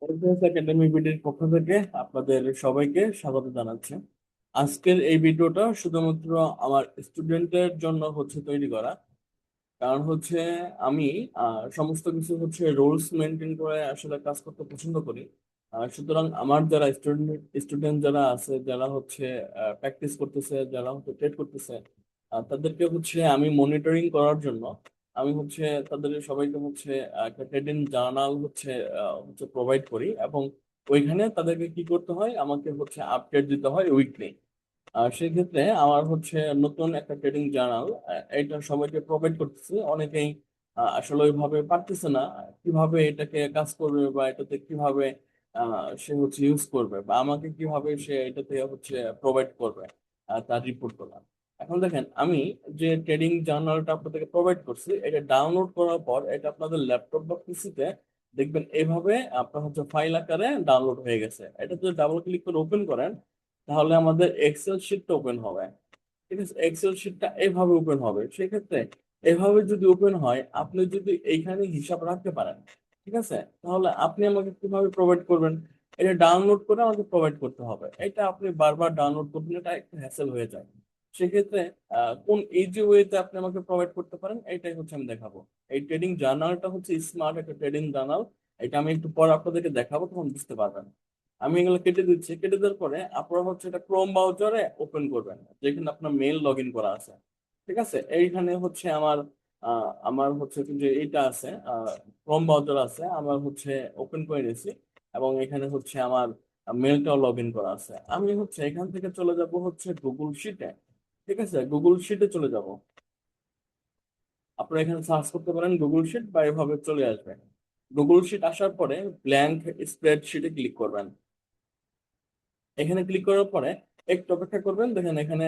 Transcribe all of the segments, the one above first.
FS academy বিডির পক্ষ থেকে আপনাদের সবাইকে স্বাগত জানাচ্ছি। আজকের এই ভিডিওটা শুধুমাত্র আমার স্টুডেন্টের জন্য তৈরি করা। কারণ আমি সমস্ত কিছু রুলস মেনটেন করে আসলে কাজ করতে পছন্দ করি। সুতরাং আমার যারা স্টুডেন্ট স্টুডেন্ট যারা আছে, যারা প্র্যাকটিস করতেছে, যারা ট্রেড করতেছে, তাদেরকে আমি মনিটরিং করার জন্য আমি তাদের সবাইকে একটা ট্রেডিং জার্নাল প্রোভাইড করি, এবং ওইখানে তাদেরকে কি করতে হয়, আমাকে আপডেট দিতে হয় উইকলি। সেই ক্ষেত্রে আমার নতুন একটা ট্রেডিং জার্নাল, এটা সবাইকে প্রোভাইড করতেছি। অনেকেই আসলে ওইভাবে পারতেছে না কিভাবে এটাকে কাজ করবে, বা এটাতে কিভাবে সে ইউজ করবে, বা আমাকে কিভাবে সে এটাতে প্রোভাইড করবে তার রিপোর্ট গুলো। এখন দেখেন, আমি যে ট্রেডিং জার্নালটা আপনাদেরকে প্রোভাইড করছি, এটা ডাউনলোড করার পর এটা আপনাদের ল্যাপটপ বা পিসিতে দেখবেন এভাবে আপনার ফাইল আকারে ডাউনলোড হয়ে গেছে। এটা যদি ডাবল ক্লিক করে ওপেন করেন, তাহলে আমাদের এক্সেল শিটটা ওপেন হবে। ঠিক আছে, এক্সেল শিটটা এভাবে ওপেন হবে। সেক্ষেত্রে এভাবে যদি ওপেন হয়, আপনি যদি এইখানে হিসাব রাখতে পারেন, ঠিক আছে, তাহলে আপনি আমাকে কিভাবে প্রোভাইড করবেন? এটা ডাউনলোড করে আমাকে প্রোভাইড করতে হবে। এটা আপনি বারবার ডাউনলোড করবেন, এটা একটু হ্যাসেল হয়ে যায়। সেক্ষেত্রে কোন ইজি ওয়েতে আপনি আমাকে প্রোভাইড করতে পারেন, এটাই আমি দেখাবো। এই ট্রেডিং জার্নালটা স্মার্ট একটা ট্রেডিং জার্নাল। এটা আমি একটু পর আপনাদেরকে দেখাবো, তখন বুঝতে পারবেন। আমি এগুলো কেটে দিচ্ছি। কেটে দেওয়ার পরে আপনারা এটা ক্রোম ব্রাউজারে ওপেন করবেন, যেখানে আপনার মেইল লগ ইন করা আছে। ঠিক আছে, এইখানে আমার যে এইটা আছে, ক্রোম ব্রাউজার আছে আমার, ওপেন করে নিয়েছি। এবং এখানে আমার মেলটাও লগ ইন করা আছে। আমি এখান থেকে চলে যাব গুগল শিটে। ঠিক আছে, গুগল শিটে চলে যাব। আপনারা এখানে সার্চ করতে পারেন গুগল শিট, বা এভাবে চলে আসবেন। গুগল শিট আসার পরে ব্ল্যাঙ্ক স্প্রেডশিটে ক্লিক করবেন। এখানে ক্লিক করার পরে একটু অপেক্ষা করবেন। দেখেন এখানে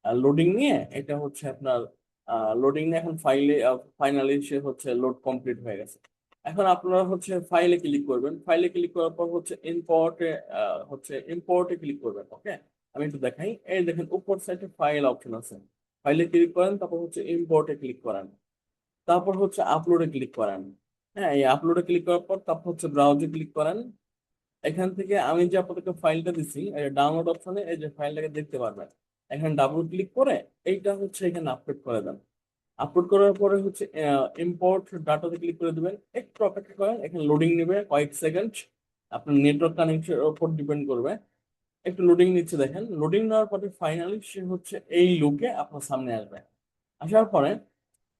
লোডিং নিয়ে, এটা আপনার লোডিং নিয়ে এখন ফাইনালি সে লোড কমপ্লিট হয়ে গেছে। এখন আপনারা ফাইলে ক্লিক করবেন। ফাইলে ক্লিক করার পর ইম্পোর্টে ক্লিক করবেন। ওকে, আমি একটু দেখাই। এই দেখেন উপর সাইডে ফাইল অপশন আছে। ফাইলে ক্লিক করেন, তারপর ইম্পোর্টে ক্লিক করেন, তারপর আপলোডে ক্লিক করেন। হ্যাঁ, এই আপলোডে ক্লিক করার পর তারপর ব্রাউজে ক্লিক করেন। এখান থেকে আমি যে আপনাদেরকে ফাইলটা দিছি, ডাউনলোড অপশনে এই যে ফাইলটাকে দেখতে পারবেন। এখানে ডাবল ক্লিক করে এইটা এখানে আপলোড করে দেন। আপলোড করার পরে ইম্পোর্ট ডাটাতে ক্লিক করে দিবেন। একটু অপেক্ষা করেন, এখানে লোডিং নেবে কয়েক সেকেন্ড। আপনার নেটওয়ার্ক কানেকশনের উপর ডিপেন্ড করবে। একটু লোডিং নিচ্ছে, দেখেন লোডিং নেওয়ার পরে ফাইনালি সে এই লুকে আপনার সামনে আসবে। আসার পরে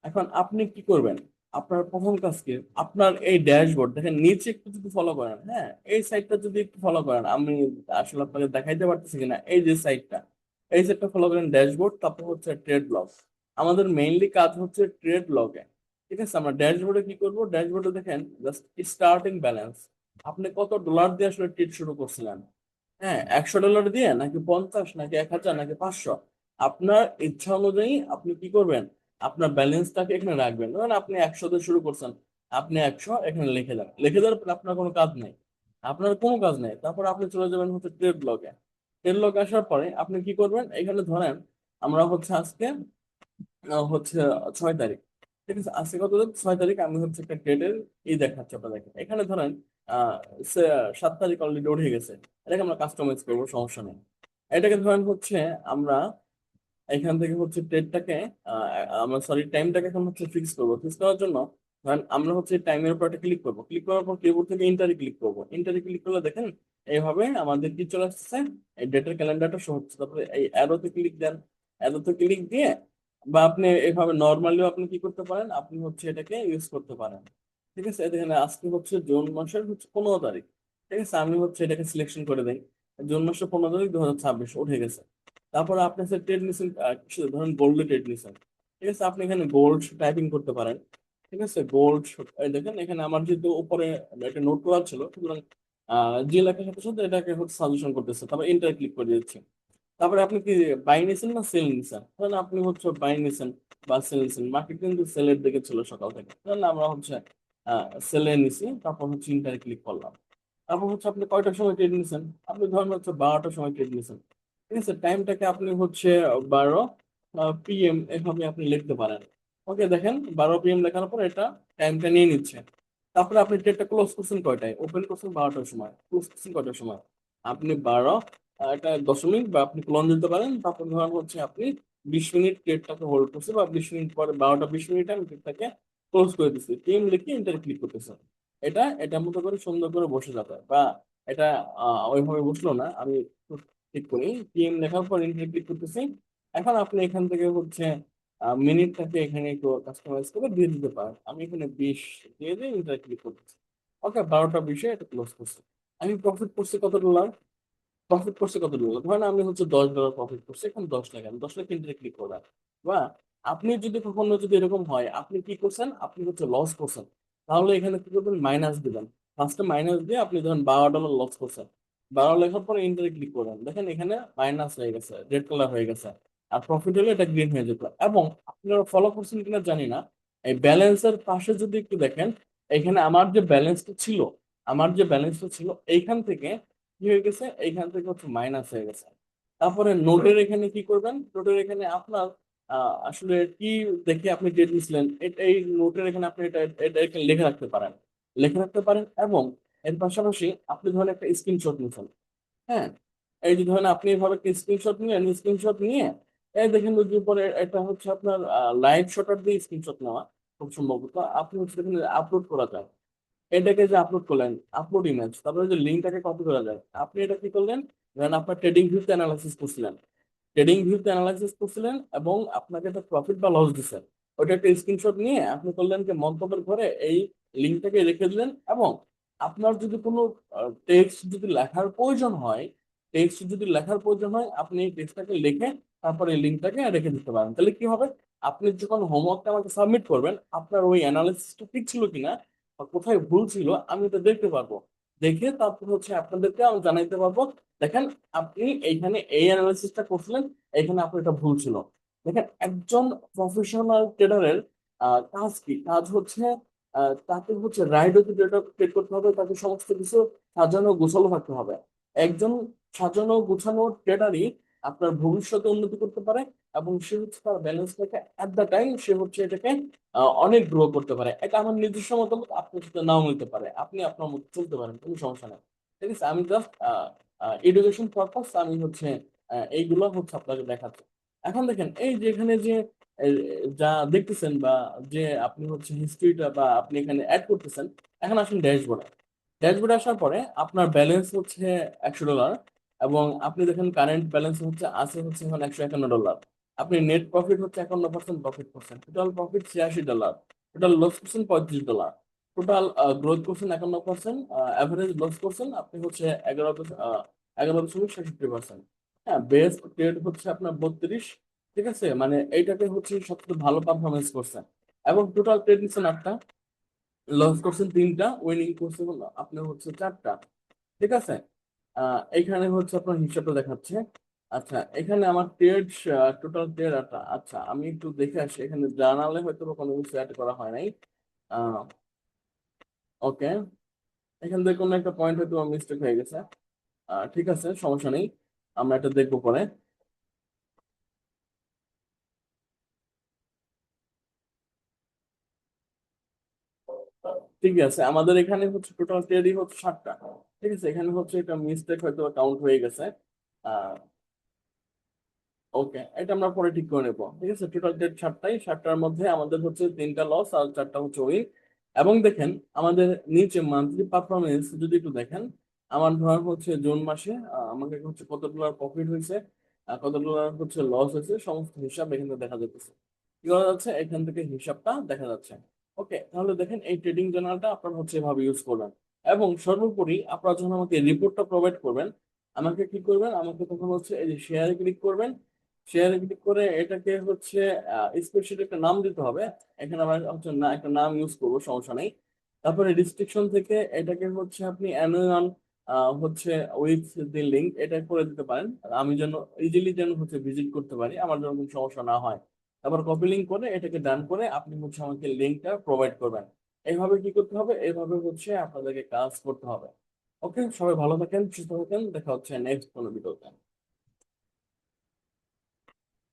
এখন আপনি কি করবেন? আপনার প্রথম কাজ কি, আপনার এই ড্যাশবোর্ড দেখেন নিচে একটু যদি ফলো করেন, হ্যাঁ এই সাইডটা যদি একটু ফলো করেন, আমি আসলে আপনাকে দেখাইতে পারতেছি কিনা, এই যে সাইডটা, এই সাইডটা ফলো করেন, ড্যাশবোর্ড, তারপর ট্রেড লগ। আমাদের মেইনলি কাজ ট্রেড লগে। ঠিক আছে, আমরা ড্যাশবোর্ডে কি করব? ড্যাশবোর্ডে দেখেন জাস্ট স্টার্টিং ব্যালেন্স, আপনি কত ডলার দিয়ে আসলে ট্রেড শুরু করছিলেন। হ্যাঁ, $100 দিয়ে, নাকি 50, নাকি 1000, নাকি 500, আপনার ইচ্ছা অনুযায়ী আপনি কি করবেন? আপনার ব্যালেন্সটাকে এখানে রাখবেন। ধরেন আপনি 100 দিয়ে শুরু করছেন, আপনি 100 এখানে লিখে দেন। লিখে দেওয়ার পর আপনার কোনো কাজ নেই, আপনার কোনো কাজ নেই। তারপর আপনি চলে যাবেন ট্রেড লগে। ট্রেড লগে আসার পরে আপনি কি করবেন? এখানে ধরেন আমরা আজকে 6 তারিখ। ঠিক আছে, আজকে কত তারিখ? 6 তারিখ। আমি একটা ট্রেডের দেখাচ্ছি আপনাদেরকে। এখানে ধরেন আহ 7 তারিখ অলরেডি উঠে গেছে। এটাকে আমরা কাস্টমাইজ করবো, সমস্যা নেই। এটাকে ধরেন আমরা এখান থেকে ডেটটাকে, আমরা সরি টাইমটাকে এখন ফিক্স করবো। ফিক্স করার জন্য ধরেন আমরা টাইমের উপর একটা ক্লিক করবো। ক্লিক করার পর কিবোর্ড থেকে ইন্টারে ক্লিক করবো। ইন্টারে ক্লিক করলে দেখেন এইভাবে আমাদের কি চলে আসছে, এই ডেটের ক্যালেন্ডারটা শো হচ্ছে। তারপরে এই অ্যারোতে ক্লিক দেন। অ্যারোতে ক্লিক দিয়ে, বা আপনি এইভাবে নর্মালিও আপনি কি করতে পারেন, আপনি এটাকে ইউজ করতে পারেন। ঠিক আছে, এখানে আজকে জুন মাসের 15 তারিখ। ঠিক আছে, আমি এটাকে সিলেকশন করে দিই। জুন মাসের 15 তারিখ 2026 উঠে গেছে। তারপরে আপনি ট্রেড নিছেন, ধরেন গোল্ডে ট্রেড নিছেন। ঠিক আছে, আপনি এখানে গোল্ড টাইপিং করতে পারেন। ঠিক আছে, গোল্ড, দেখেন এখানে আমার যেহেতু উপরে একটা নোট করা ছিল, সুতরাং যে লেখার সাথে সাথে এটাকে সাজেশন করতেছে। তারপর এন্টার ক্লিক করে দিচ্ছি। তারপরে আপনি কি বাই নিছেন না সেল নিছেন? তাহলে আপনি বাই নিছেন বা সেল নিছেন। মার্কেট কিন্তু সেলের দিকে ছিল সকাল থেকে, তাহলে আমরা সেলে নিছি। তারপর ইন্টার ক্লিক করলাম। তারপর আপনি কয়টার সময় ট্রেড নিছেন? আপনি ধরেন 12টার সময় ট্রেড নিছেন। ঠিক আছে, টাইমটাকে আপনি 12 PM এভাবে আপনি লিখতে পারেন। ওকে, দেখেন 12 PM লেখার পর এটা টাইমটা নিয়ে নিচ্ছে। তারপরে আপনি ট্রেডটা ক্লোজ করছেন কয়টায়, ওপেন করছেন 12টার সময়, ক্লোজ করছেন কয়টার সময়, আপনি 12 একটা দশমিক বা আপনি ক্লোন দিতে পারেন। তারপর ধরেন হচ্ছে আপনি 20 মিনিট ট্রেডটাকে হোল্ড করছে, বা 20 মিনিট পরে 12টা 20 মিনিটে আমি ট্রেডটাকে ক্লোজ করে দিচ্ছি, টিম লিখে এন্টার ক্লিক করতেছেন। এটা মতো করে সুন্দর করে বসে যাবে, বা এটা ওইভাবে বসলো না, আমি ঠিক করি, টিম লেখার পর এন্টার ক্লিক করতেছি। এখন আপনি এখান থেকে হচ্ছে মিনিটটাকে এখানে একটু কাস্টমাইজ করে দিয়ে দিতে পারেন। আমি এখানে 20 দিয়ে দিয়ে এন্টার ক্লিক করতেছি। ওকে, 12টা 20-এ এটা ক্লোজ করছি। আমি প্রফিট করছি কত ডলার, প্রফিট করছে কত ডলার, ধরেন আমি হচ্ছে $10 প্রফিট করছি, এখন 10 লাখ, আমি 10 লাখ এন্টার ক্লিক করলাম। বা আপনি যদি কখনো যদি এরকম হয় আপনি কি করছেন, আপনি হচ্ছে লস করছেন, তাহলে এখানে কি করবেন, মাইনাস দিবেন। ফার্স্টে মাইনাস দিয়ে আপনি ধরেন $12 লস করছেন, 12 লেখার পরে এন্টারে ক্লিক করবেন, দেখেন এখানে মাইনাস হয়ে গেছে, রেড কালার হয়ে গেছে। আর প্রফিট হলে এটা গ্রিন হয়ে যেত। এবং আপনারা ফলো করছেন কিনা জানি না, এই ব্যালেন্সের পাশে যদি একটু দেখেন, এখানে আমার যে ব্যালেন্সটা ছিল এইখান থেকে কি হয়ে গেছে, এইখান থেকে হচ্ছে মাইনাস হয়ে গেছে। তারপরে নোটের এখানে কি করবেন, নোটের এখানে আপনার আসলে কি দেখে আপনি ডেট নিছিলেন, এই নোটের এখানে আপনি এটা এখানে লিখে রাখতে পারেন। এবং এর পাশাপাশি আপনি ধরেন একটা স্ক্রিনশট নিচ্ছেন। হ্যাঁ, এই যে ধরেন আপনি এভাবে একটা স্ক্রিনশট নিলেন, স্ক্রিনশট নিয়ে এই দেখেন ওই যে উপরে এটা হচ্ছে আপনার লাইভ শটার দিয়ে স্ক্রিনশট নেওয়া, খুব সম্ভবত আপনি হচ্ছে এখানে আপলোড করা যায়। এটাকে যে আপলোড করলেন, আপলোড ইমেজ, তারপরে যে লিঙ্কটাকে কপি করা যায়, আপনি এটা কি করলেন, ধরেন আপনার ট্রেডিং ভিউতে অ্যানালাইসিস করছিলেন এবং আপনাকে একটা প্রফিট বা লস দিচ্ছে, ওটা একটা স্ক্রিনশট নিয়ে আপনি করলেন যে মন্তব্যের ঘরে এই লিঙ্কটাকে রেখে দিলেন। এবং আপনার যদি কোনো টেক্সট যদি লেখার প্রয়োজন হয় আপনি এই টেক্সটটাকে লিখে তারপরে এই লিঙ্কটাকে রেখে দিতে পারেন। তাহলে কি হবে, আপনি যখন হোমওয়ার্কটা আমাকে সাবমিট করবেন, আপনার ওই অ্যানালিসিসটা ঠিক ছিল কিনা বা কোথায় ভুল ছিল আমি এটা দেখতে পারবো। দেখে তারপর হচ্ছে আপনাদেরকে আমি জানাইতে পারবো, দেখেন আপনি এইখানে এই অ্যানালিসিসটা করছিলেন, এখানে আপনার এটা ভুল ছিল। দেখেন একজন প্রফেশনাল ট্রেডারের কাজ কি, কাজ হচ্ছে তাকে হচ্ছে রাইট ওয়ে ডেটা ট্রেড করতে হবে, তাকে সমস্ত কিছু সাজানো গোছালো থাকতে হবে। একজন সাজানো গোছানো ট্রেডারই আপনার ভবিষ্যতে উন্নতি করতে পারে, এবং সে হচ্ছে তার ব্যালেন্সটাকে এট দ্য টাইম সে হচ্ছে এটাকে অনেক গ্রো করতে পারে। এটা আমার নিজস্ব মতামত, আপনার সাথে নাও মিলতে পারে, আপনি আপনার মতো চলতে পারেন, কোনো সমস্যা নেই। ঠিক আছে, আমি জাস্ট এডুকেশন পারপাস আমি হচ্ছে এইগুলো হচ্ছে আপনাকে দেখাচ্ছি। এখন দেখেন এই যে এখানে যে আহ, যা দেখতেছেন, বা যে আপনি হচ্ছে হিস্ট্রিটা বা আপনি এখানে অ্যাড করতেছেন। এখন আসুন ড্যাশবোর্ডে আসার পরে আপনার ব্যালেন্স হচ্ছে $100, এবং আপনি দেখেন কারেন্ট ব্যালেন্স হচ্ছে আছে হচ্ছে এখন $151। আপনি নেট প্রফিট হচ্ছে 51% প্রফিট করছেন, টোটাল প্রফিট $86, টোটাল লস করছেন $35, টোটাল গ্রোথ করছেন 51%, অ্যাভারেজ লস করছেন আপনি হচ্ছে 11.67%। হ্যাঁ, বেস্ট ট্রেড হচ্ছে আপনার 32। ঠিক আছে, মানে এইটাকে হচ্ছে সবচেয়ে ভালো পারফরমেন্স করছেন। এবং টোটাল ট্রেড নিচ্ছেন 8টা, লস করছেন 3টা, উইনিং করছেন আপনার হচ্ছে 4টা। ঠিক আছে, এখানে হচ্ছে আপনার হিসাবটা দেখাচ্ছে। আচ্ছা, এখানে আমার ট্রেড, টোটাল ট্রেড আচ্ছা আমি একটু দেখে আসি, এখানে জার্নালে হয়তো বা কোনো কিছু অ্যাড করা হয় নাই। ওকে, এখান থেকে কোনো একটা পয়েন্ট হয়তো মিস্টেক হয়ে গেছে। ঠিক আছে, সমস্যা নেই, আমরা এটা দেখবো পরে। ঠিক আছে, আমাদের এখানে হচ্ছে টোটাল ট্রেডই হচ্ছে 7টা। ঠিক আছে, এখানে হচ্ছে এটা মিস্টেক হয়তো কাউন্ট হয়ে গেছে। ওকে, এটা আমরা পরে ঠিক করে নেবো। ঠিক আছে, টোটাল ডেট 7টাই, 7টার মধ্যে আমাদের হচ্ছে 3টা লস আর 4টা হচ্ছে উইন। এবং দেখেন আমাদের নিচে মান্থলি পারফরমেন্স যদি একটু দেখেন, আমার ধর হচ্ছে জুন মাসে আমাকে হচ্ছে কত ডলার প্রফিট হয়েছে, কত ডলার হচ্ছে লস হয়েছে, সমস্ত হিসাব এখানে দেখা যাচ্ছে। কি করা যাচ্ছে, এখান থেকে হিসাবটা দেখা যাচ্ছে। ওকে, তাহলে দেখেন এই ট্রেডিং জার্নালটা আপনারা হচ্ছে এভাবে ইউজ করবেন। এবং সর্বোপরি আপনারা যখন আমাকে রিপোর্টটা প্রোভাইড করবেন, আমাকে কি করবেন, আমাকে তখন হচ্ছে এই যে শেয়ারে ক্লিক করবেন। শেয়ারে ক্লিক করে এটাকে হচ্ছে স্প্রেডশিট একটা নাম দিতে হবে। এখানে আমরা হচ্ছে না একটা নাম ইউজ করবো, সমস্যা নেই। তারপরে রেস্ট্রিকশন থেকে এটাকে হচ্ছে আপনি অ্যানুয়াল হচ্ছে উইথ দি লিঙ্ক এটা করে দিতে পারেন, আর আমি যেন ইজিলি যেন হচ্ছে ভিজিট করতে পারি, আমার যেন কোনো সমস্যা না হয়। তারপর কপি লিঙ্ক করে এটাকে ডান করে আপনি হচ্ছে আমাকে লিঙ্কটা প্রোভাইড করবেন। এইভাবে কি করতে হবে, এইভাবে হচ্ছে আপনাদেরকে কাজ করতে হবে। ওকে, সবাই ভালো থাকেন, সুস্থ থাকেন, দেখা হচ্ছে নেক্সট কোনো ভিডিওতে।